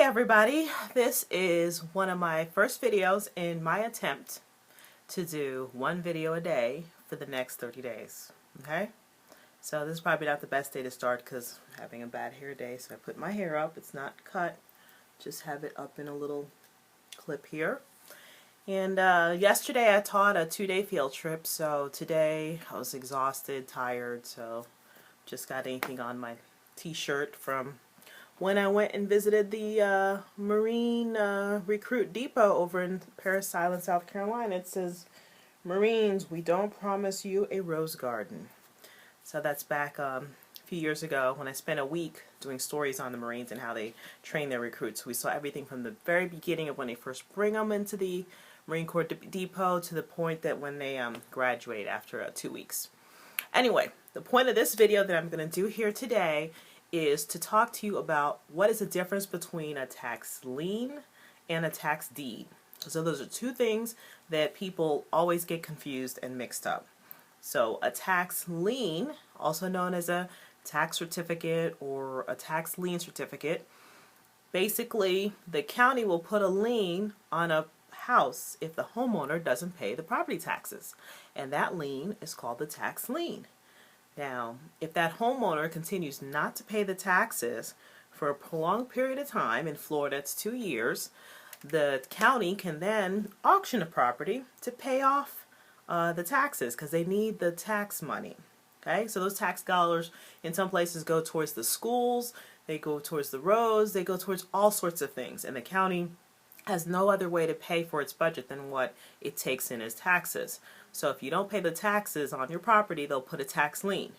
everybody, this is one of my first videos in my attempt to do one video a day for the next 30 days. Okay, so this is probably not the best day to start because I'm having a bad hair day, so I put my hair up. It's not cut, just have it up in a little clip here. And yesterday I taught a 2-day field trip, so today I was exhausted, tired, so just got anything on my t-shirt from when I went and visited the Marine Recruit Depot over in Parris Island, South Carolina. It says, "Marines, we don't promise you a rose garden." So that's back a few years ago when I spent a week doing stories on the Marines and how they train their recruits. We saw everything from the very beginning of when they first bring them into the Marine Corps Depot to the point that when they graduate after 2 weeks. Anyway, the point of this video that I'm going to do here today is to talk to you about what is the difference between a tax lien and a tax deed. So those are two things that people always get confused and mixed up. So a tax lien, also known as a tax certificate or a tax lien certificate, basically the county will put a lien on a house if the homeowner doesn't pay the property taxes, and that lien is called the tax lien. Now, if that homeowner continues not to pay the taxes for a prolonged period of time, in Florida it's 2 years, the county can then auction a property to pay off the taxes because they need the tax money. Okay, so those tax dollars in some places go towards the schools, they go towards the roads, they go towards all sorts of things, and the county has no other way to pay for its budget than what it takes in as taxes. So if you don't pay the taxes on your property, they'll put a tax lien.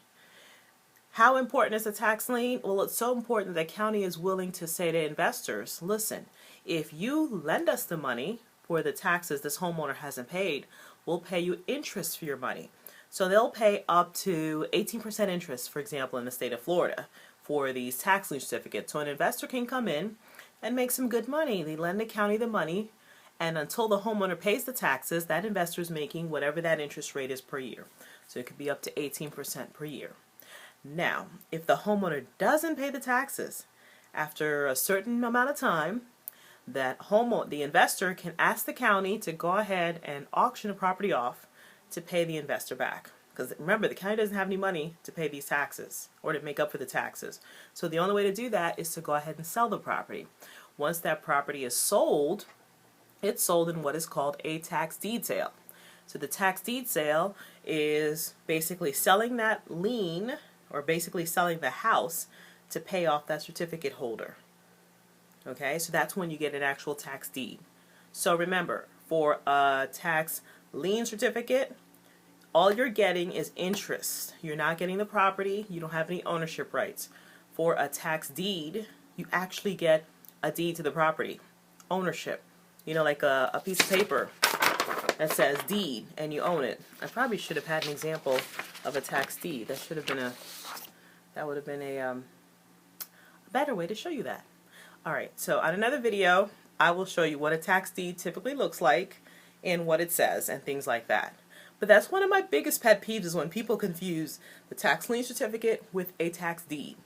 How important is a tax lien? Well, it's so important that the county is willing to say to investors, listen, if you lend us the money for the taxes this homeowner hasn't paid, we'll pay you interest for your money. So they'll pay up to 18% interest, for example, in the state of Florida for these tax lien certificates. So an investor can come in and make some good money. They lend the county the money, and until the homeowner pays the taxes, that investor is making whatever that interest rate is per year. So it could be up to 18% per year. Now, if the homeowner doesn't pay the taxes, after a certain amount of time, the investor can ask the county to go ahead and auction a property off to pay the investor back. Because remember, the county doesn't have any money to pay these taxes or to make up for the taxes. So the only way to do that is to go ahead and sell the property. Once that property is sold, it's sold in what is called a tax deed sale. So the tax deed sale is basically selling that lien, or basically selling the house to pay off that certificate holder. Okay, so that's when you get an actual tax deed. So remember, for a tax lien certificate, all you're getting is interest. You're not getting the property. You don't have any ownership rights. For a tax deed, you actually get a deed to the property, ownership. You know, like a piece of paper that says deed and you own it. I probably should have had an example of a tax deed. That would have been a better way to show you that. Alright, so on another video, I will show you what a tax deed typically looks like and what it says and things like that. But that's one of my biggest pet peeves, is when people confuse the tax lien certificate with a tax deed.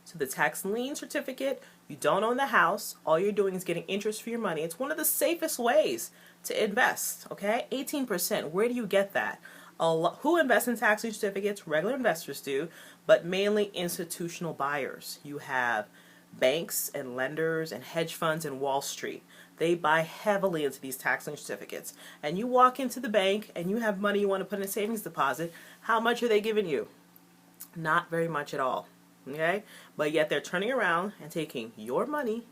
So the tax lien certificate, you don't own the house. All you're doing is getting interest for your money. It's one of the safest ways to invest, okay? 18%, where do you get that? Who invests in tax lien certificates? Regular investors do, but mainly institutional buyers. You have banks and lenders and hedge funds and Wall Street. They buy heavily into these tax lien certificates. And you walk into the bank and you have money you want to put in a savings deposit. How much are they giving you? Not very much at all. Okay? But yet they're turning around and taking your money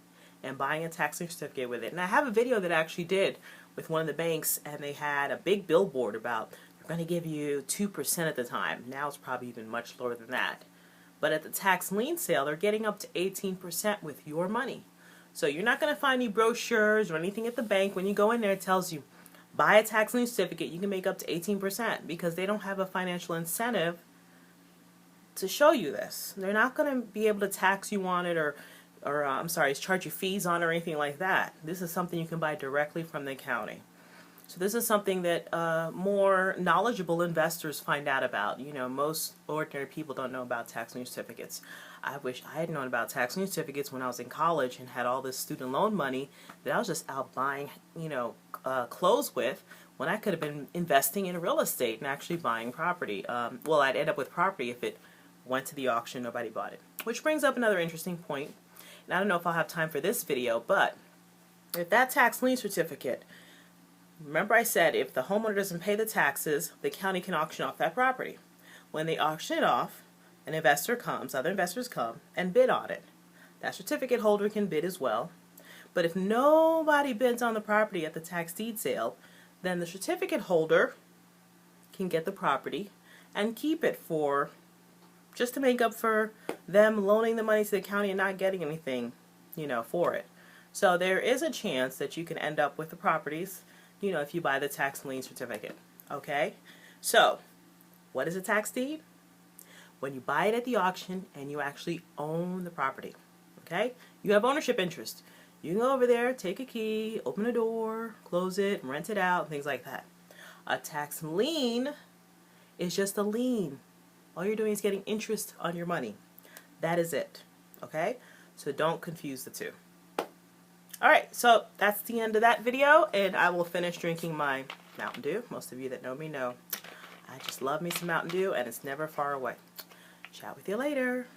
and buying a tax lien certificate with it. And I have a video that I actually did with one of the banks, and they had a big billboard about they're going to give you 2% at the time. Now it's probably even much lower than that. But at the tax lien sale, they're getting up to 18% with your money. So you're not going to find any brochures or anything at the bank when you go in there. It tells you, buy a tax lien certificate, you can make up to 18%, because they don't have a financial incentive to show you this. They're not going to be able to tax you on it or charge you fees on it or anything like that. This is something you can buy directly from the county. So this is something that more knowledgeable investors find out about. You know, most ordinary people don't know about tax lien certificates. I wish I had known about tax lien certificates when I was in college and had all this student loan money that I was just out buying, clothes with, when I could have been investing in real estate and actually buying property. Well, I'd end up with property if it went to the auction, nobody bought it. Which brings up another interesting point. And I don't know if I'll have time for this video, but if that tax lien certificate, remember I said if the homeowner doesn't pay the taxes, the county can auction off that property. When they auction it off, an investor comes, other investors come, and bid on it. That certificate holder can bid as well. But if nobody bids on the property at the tax deed sale, then the certificate holder can get the property and keep it for, just to make up for them loaning the money to the county and not getting anything, for it. So there is a chance that you can end up with the properties, if you buy the tax lien certificate. Okay? So, what is a tax deed? When you buy it at the auction and you actually own the property. Okay? You have ownership interest. You can go over there, take a key, open a door, close it, rent it out, things like that. A tax lien is just a lien. All you're doing is getting interest on your money. That is it. Okay? So don't confuse the two. Alright, so that's the end of that video, and I will finish drinking my Mountain Dew. Most of you that know me know I just love me some Mountain Dew, and it's never far away. Chat with you later.